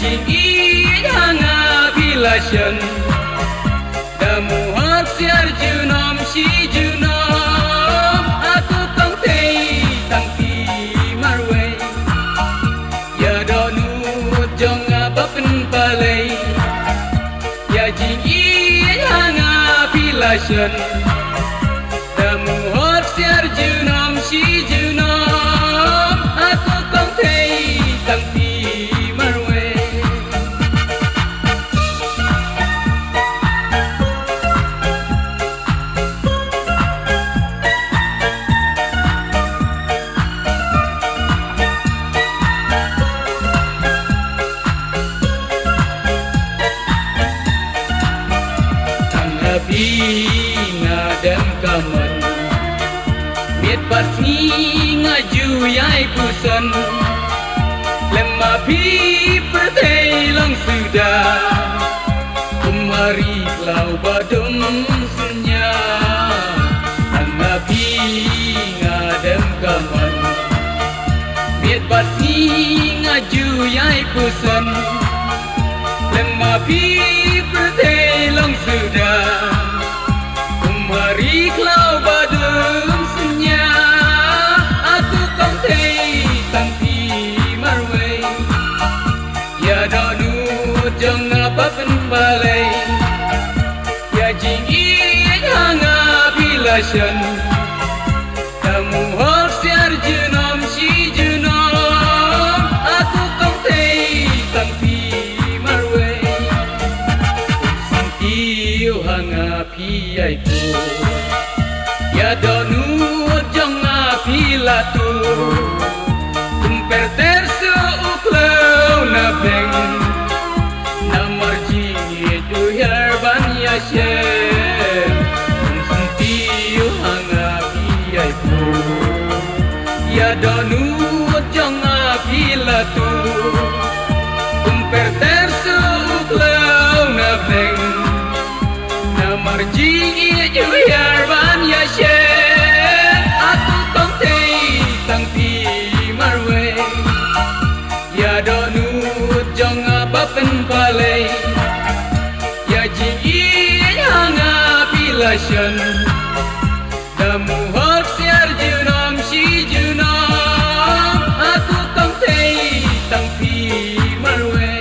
jing i hanga bilashan damu hak siar junom si junom aku kong tei tang pi marwe ya donu jonga bapen palai ya jing i hanga bilashan damu hak siar junom si junom aku kong tei tang pi marwe ngadam kaman miet pas ngaju yai pusan lemma pi pertei long sudah kumari lau badum sunya angapi ngadam kaman miet pas ngaju yai pusan lemma pi pertei long sudah kumari lau badum sunya aku kong tei tang pi marwe ya donu jong apa pen balai ya jing i hanga bilashan kamu hok siar junom si junom aku kong tei tang pi marwe sintiu hanga pi ai pu ya donu jong api latu kumper tersu uklau na beng na marji du herban ya shen sintiu hanga pi ai pu ya donu jong api latu kumper tersu uklau na beng na marji du herban ya shen aku kong tei tang pi marwe ya donu jong bapen palai ya jing i hanga bilashan damu hok siar junom si junom aku kong tei tang pi marwe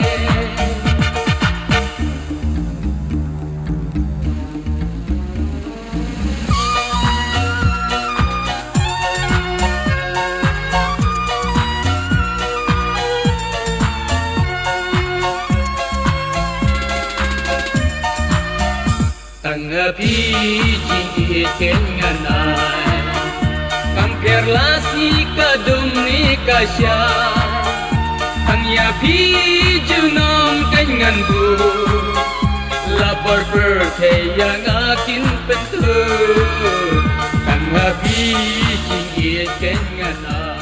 Tangapi jing kengan ai kamper lasi kadum ni kasya tangya pi junom kengan bu lapar perke yang akin pentu tangapi jing kengan ai